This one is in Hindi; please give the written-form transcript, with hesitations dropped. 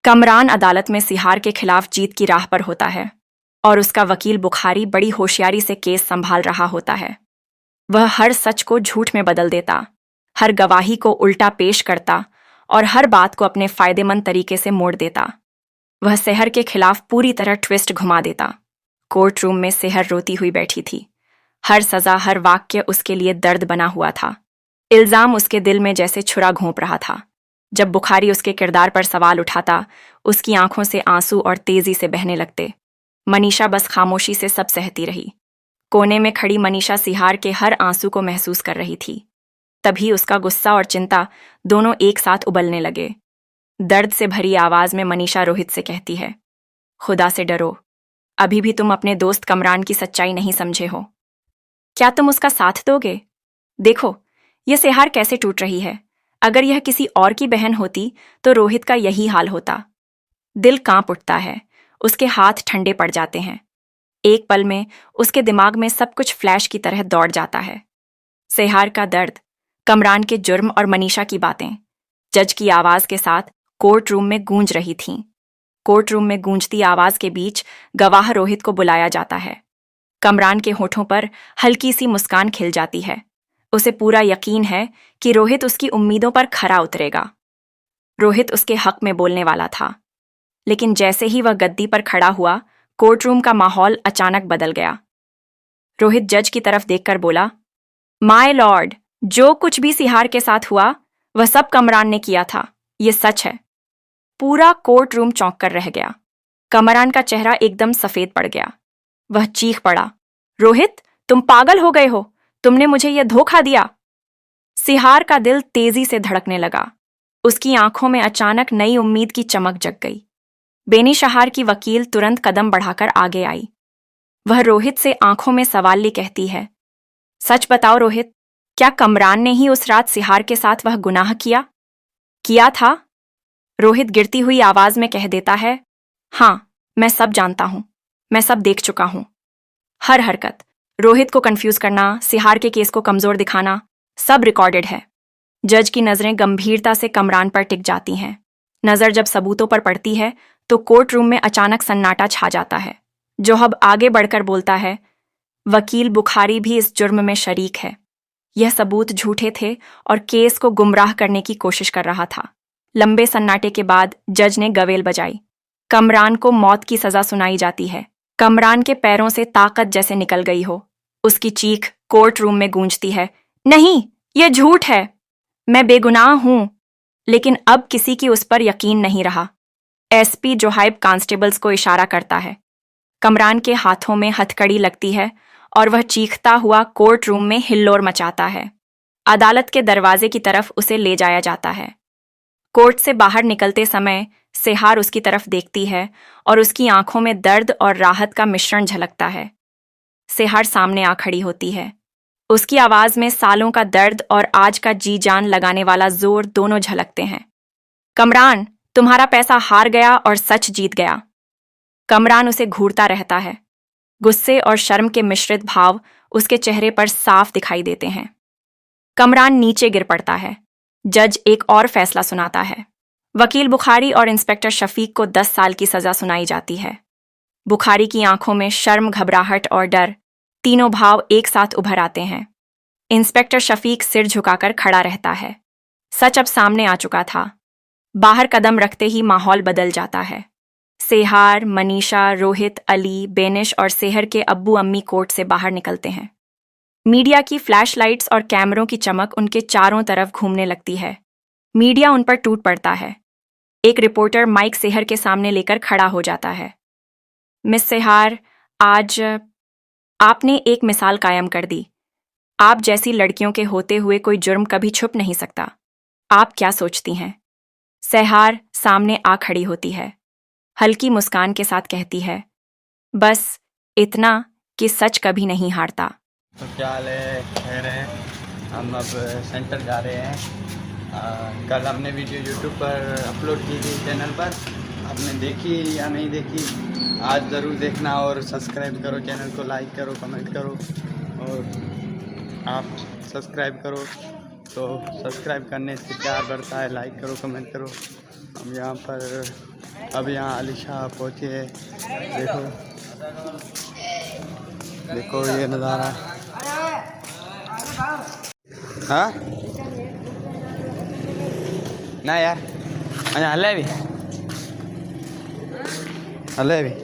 कमरान अदालत में सिहार के खिलाफ जीत की राह पर होता है और उसका वकील बुखारी बड़ी होशियारी से केस संभाल रहा होता है। वह हर सच को झूठ में बदल देता, हर गवाही को उल्टा पेश करता और हर बात को अपने फायदेमंद तरीके से मोड़ देता। वह सेहर के खिलाफ पूरी तरह ट्विस्ट घुमा देता। कोर्ट रूम में सेहर रोती हुई बैठी थी। हर सजा, हर वाक्य उसके लिए दर्द बना हुआ था। इल्जाम उसके दिल में जैसे छुरा घोंप रहा था। जब बुखारी उसके किरदार पर सवाल उठाता, उसकी आंखों से आंसू और तेजी से बहने लगते। मनीषा बस खामोशी से सब सहती रही। कोने में खड़ी मनीषा सिहार के हर आंसू को महसूस कर रही थी। तभी उसका गुस्सा और चिंता दोनों एक साथ उबलने लगे। दर्द से भरी आवाज में मनीषा रोहित से कहती है, खुदा से डरो, अभी भी तुम अपने दोस्त कमरान की सच्चाई नहीं समझे हो। क्या तुम उसका साथ दोगे? देखो, यह सिहार कैसे टूट रही है। अगर यह किसी और की बहन होती तो रोहित का यही हाल होता। दिल कांप उठता है, उसके हाथ ठंडे पड़ जाते हैं। एक पल में उसके दिमाग में सब कुछ फ्लैश की तरह दौड़ जाता है। सिहार का दर्द, कमरान के जुर्म और मनीषा की बातें जज की आवाज के साथ कोर्ट रूम में गूंज रही थीं। कोर्ट रूम में गूंजती आवाज के बीच गवाह रोहित को बुलाया जाता है। कमरान के होठों पर हल्की सी मुस्कान खिल जाती है। उसे पूरा यकीन है कि रोहित उसकी उम्मीदों पर खरा उतरेगा। रोहित उसके हक में बोलने वाला था, लेकिन जैसे ही वह गद्दी पर खड़ा हुआ, कोर्ट रूम का माहौल अचानक बदल गया। रोहित जज की तरफ देखकर बोला, माय लॉर्ड, जो कुछ भी सिहार के साथ हुआ वह सब कमरान ने किया था, ये सच है। पूरा कोर्ट रूम चौंक कर रह गया। कमरान का चेहरा एकदम सफेद पड़ गया। वह चीख पड़ा, रोहित, तुम पागल हो गए हो, तुमने मुझे यह धोखा दिया। सिहार का दिल तेजी से धड़कने लगा। उसकी आंखों में अचानक नई उम्मीद की चमक जग गई। बेनिशहार की वकील तुरंत कदम बढ़ाकर आगे आई। वह रोहित से आंखों में सवाल लिए कहती है, सच बताओ रोहित, क्या कमरान ने ही उस रात सिहार के साथ वह गुनाह किया था? रोहित गिरती हुई आवाज में कह देता है, हाँ, मैं सब जानता हूं, मैं सब देख चुका हूं। हर हरकत, रोहित को कंफ्यूज करना, सिहार के केस को कमजोर दिखाना, सब रिकॉर्डेड है। जज की नजरें गंभीरता से कमरान पर टिक जाती हैं। नजर जब सबूतों पर पड़ती है तो कोर्ट रूम में अचानक सन्नाटा छा जाता है। जो अब आगे बढ़कर बोलता है, वकील बुखारी भी इस जुर्म में शरीक है। यह सबूत झूठे थे और केस को गुमराह करने की कोशिश कर रहा था। लंबे सन्नाटे के बाद जज ने गवेल बजाई। कमरान को मौत की सजा सुनाई जाती है। कमरान के पैरों से ताकत जैसे निकल गई हो। उसकी चीख कोर्ट रूम में गूंजती है, नहीं, यह झूठ है, मैं बेगुनाह हूं। लेकिन अब किसी की उस पर यकीन नहीं रहा। एसपी जोहाइब कांस्टेबल्स को इशारा करता है। कमरान के हाथों में हथकड़ी लगती है और वह चीखता हुआ कोर्ट रूम में हिल्लोर मचाता है। अदालत के दरवाजे की तरफ उसे ले जाया जाता है। कोर्ट से बाहर निकलते समय सिहार उसकी तरफ देखती है और उसकी आंखों में दर्द और राहत का मिश्रण झलकता है। सिहार सामने आ खड़ी होती है। उसकी आवाज में सालों का दर्द और आज का जी जान लगाने वाला जोर दोनों झलकते हैं। कमरान, तुम्हारा पैसा हार गया और सच जीत गया। कमरान उसे घूरता रहता है। गुस्से और शर्म के मिश्रित भाव उसके चेहरे पर साफ दिखाई देते हैं। कमरान नीचे गिर पड़ता है। जज एक और फैसला सुनाता है। वकील बुखारी और इंस्पेक्टर शफीक को 10 साल की सजा सुनाई जाती है। बुखारी की आंखों में शर्म, घबराहट और डर, तीनों भाव एक साथ उभर आते हैं। इंस्पेक्टर शफीक सिर झुकाकर खड़ा रहता है। सच अब सामने आ चुका था। बाहर कदम रखते ही माहौल बदल जाता है। सिहार, मनीषा, रोहित, अली, बेनिश और सेहर के अब्बू अम्मी कोर्ट से बाहर निकलते हैं। मीडिया की फ्लैश लाइट्स और कैमरों की चमक उनके चारों तरफ घूमने लगती है। मीडिया उन पर टूट पड़ता है। एक रिपोर्टर माइक सेहर के सामने लेकर खड़ा हो जाता है। मिस सिहार, आज आपने एक मिसाल कायम कर दी। आप जैसी लड़कियों के होते हुए कोई जुर्म कभी छुप नहीं सकता। आप क्या सोचती हैं? सिहार सामने आ खड़ी होती है। हल्की मुस्कान के साथ कहती है, बस इतना कि सच कभी नहीं हारता। तो क्या हाल है? खैर है, हम अब सेंटर जा रहे हैं। कल हमने वीडियो यूट्यूब पर अपलोड की थी चैनल पर, आपने देखी या नहीं देखी? आज ज़रूर देखना और सब्सक्राइब करो चैनल को, लाइक करो, कमेंट करो। और आप सब्सक्राइब करो तो सब्सक्राइब करने से प्यार बढ़ता है, लाइक करो, कमेंट करो। हम यहाँ पर अब यहाँ अलीशाह पहुँचे। देखो देखो ये नज़ारा। हाँ ना यार, अरे हल्ले भी हल्ले भी।